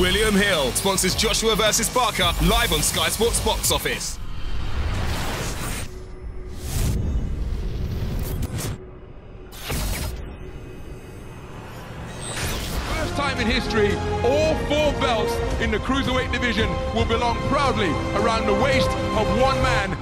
William Hill sponsors Joshua vs Parker live on Sky Sports Box Office. First time in history, all 4 belts in the cruiserweight division will belong proudly around the waist of one man.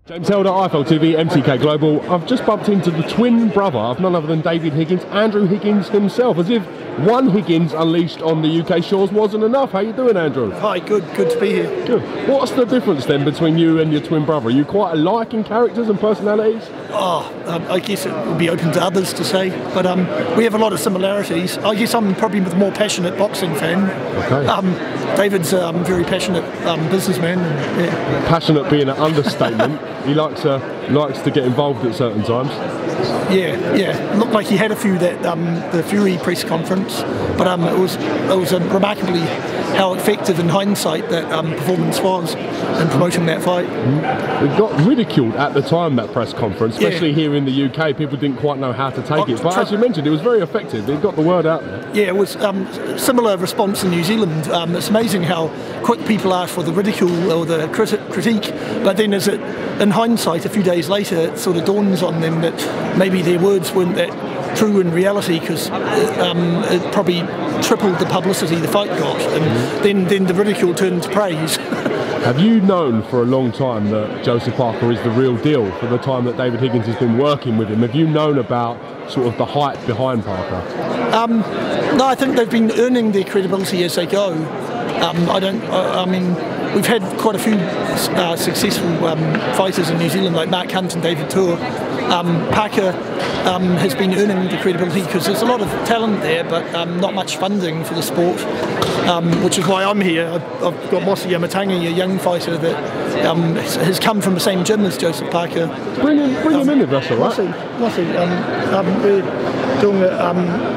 James Helder, IFL TV, MTK Global. I've just bumped into the twin brother of none other than David Higgins, Andrew Higgins himself, as if one Higgins unleashed on the UK shores wasn't enough. How you doing, Andrew? Hi, good to be here. Good. What's the difference then between you and your twin brother? Are you quite alike in characters and personalities? I guess it would be open to others to say, but we have a lot of similarities. I guess I'm probably the more passionate boxing fan. Okay. David's a very passionate businessman. And, yeah. Passionate being an understatement. He likes to get involved at certain times. Yeah. Looked like he had a few at the Fury press conference, but it was remarkably how effective in hindsight that performance was in promoting that fight. It got ridiculed at the time, that press conference, especially here in the UK. People didn't quite know how to take it, but as you mentioned, it was very effective. It got the word out there. Yeah, it was similar response in New Zealand. It's amazing how quick people are for the ridicule or the critique, but then in hindsight, a few days later, it sort of dawns on them that maybe their words weren't that true in reality, because it probably tripled the publicity the fight got, and then the ridicule turned to praise. Have you known for a long time that Joseph Parker is the real deal for the time that David Higgins has been working with him? Have you known about sort of the hype behind Parker? No, I think they've been earning their credibility as they go. I mean, we've had quite a few successful fighters in New Zealand, like Mark Hunt and David Tour. Parker has been earning the credibility because there's a lot of talent there, but not much funding for the sport, which is why I'm here. I've got Mosi Yamatangi, a young fighter that has come from the same gym as Joseph Parker. Bring him in if that's all right. Mosi, we're doing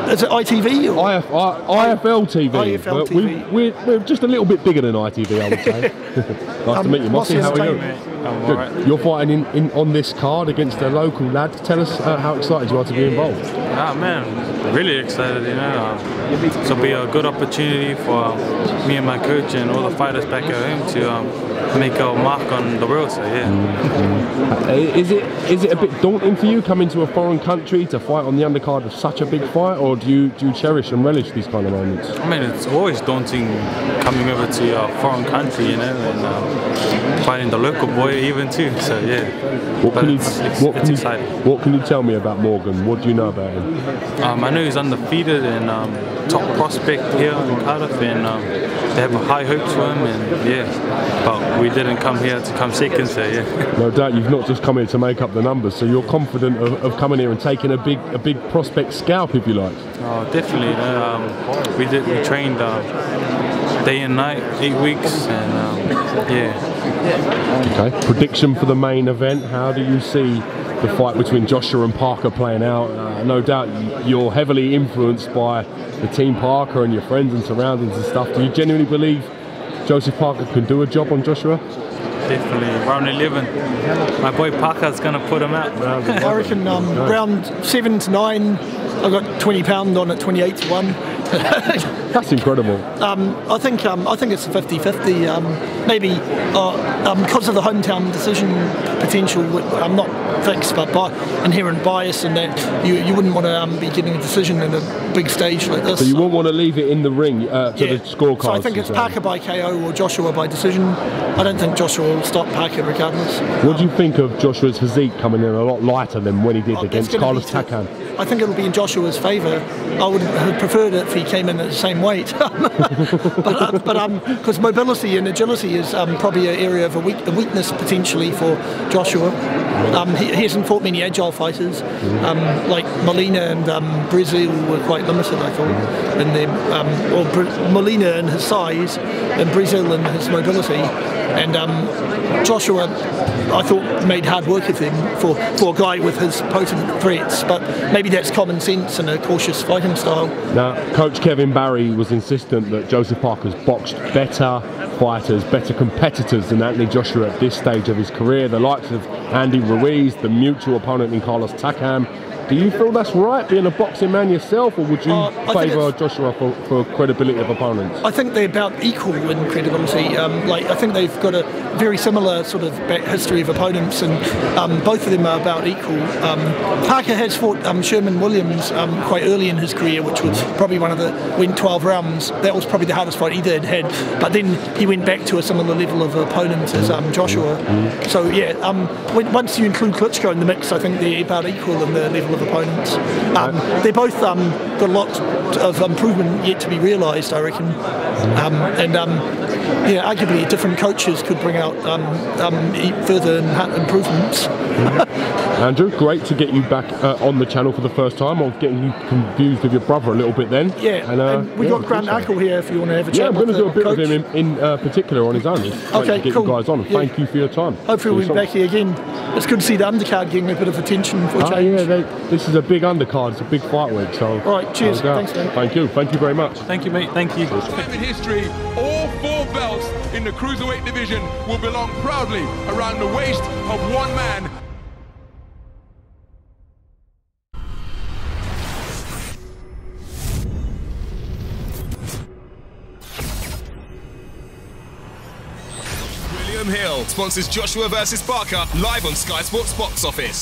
is it ITV? Or? IFL TV. IFL TV. We're just a little bit bigger than ITV, I would say. Nice to meet you, Mosi. How are you? I'm all right. You're fighting on this card against a local lad. Tell us how excited you are to be involved. Man, really excited, you know. This will be a good opportunity for me and my coach and all the fighters back at home to make a mark on the world, so yeah. Is it a bit daunting for you coming to a foreign country to fight on the undercard of such a big fight, or do you cherish and relish these kind of moments? I mean, it's always daunting coming over to a foreign country, you know, and fighting the local boy even too, so yeah. It's exciting. What can you tell me about Morgan? What do you know about him? I know he's undefeated and top prospect here in Cardiff, and they have high hopes for him, and yeah, but we didn't come here to come second, so yeah. No doubt you've not just come here to make up the numbers, so you're confident of coming here and taking a big prospect scalp, if you like. Oh, definitely. We trained day and night, 8 weeks, and yeah. Okay. Prediction for the main event. How do you see the fight between Joshua and Parker playing out? No doubt you're heavily influenced by the team Parker and your friends and surroundings and stuff. Do you genuinely believe Joseph Parker can do a job on Joshua? Definitely. Round 11. My boy Parker's going to put him out. I reckon round 7 to 9, I've got £20 on at 28 to 1. That's incredible. I think it's a 50-50. Maybe because of the hometown decision potential, I'm not fixed, but by inherent bias in that you wouldn't want to be getting a decision in a big stage like this. So you won't want to leave it in the ring to the scorecards. So I think it's Parker by KO or Joshua by decision. I don't think Joshua will stop Parker regardless. What do you think of Joshua's physique coming in a lot lighter than when he did against Carlos Takam? I think it'll be in Joshua's favour. I would have preferred it if he came in at the same weight, but because mobility and agility is probably an area of a weakness potentially for Joshua. He hasn't fought many agile fighters, like Molina and Brazil were quite limited, I thought, in their Molina in his size and Brazil in his mobility, and Joshua, I thought, made hard work of him for a guy with his potent threats, but maybe that's common sense and a cautious fighting style. Now, Coach Kevin Barry was insistent that Joseph Parker's boxed better fighters, better competitors than Anthony Joshua at this stage of his career. The likes of Andy Ruiz, the mutual opponent in Carlos Takam, Do you feel that's right, being a boxing man yourself, or would you favour Joshua for credibility of opponents? I think they're about equal in credibility. I think they've got a very similar sort of history of opponents, and both of them are about equal. Parker has fought Sherman Williams quite early in his career, which was probably went 12 rounds. That was probably the hardest fight either had. But then he went back to a similar level of opponent as Joshua. So yeah, once you include Klitschko in the mix, I think they're about equal in the level of opponents. They're both got a lot of improvement yet to be realised, I reckon. Arguably different coaches could bring out further improvements. Andrew, great to get you back on the channel for the first time. I was getting you confused with your brother a little bit then. Yeah, and we got Grant Ackle here if you want to have a chat. Yeah, I'm going to do a bit coach. with him in particular on his own. It's great to get you guys on. Thank you for your time. Hopefully we'll be back here again. It's good to see the undercard getting a bit of attention for a change. Yeah, this is a big undercard. It's a big fight week. So all right, cheers. Thanks, mate. Thank you very much. Thank you, mate. Thank you. Time in history, all 4 belts in the cruiserweight division will belong proudly around the waist of one man. William Hill sponsors Joshua versus Parker live on Sky Sports Box Office.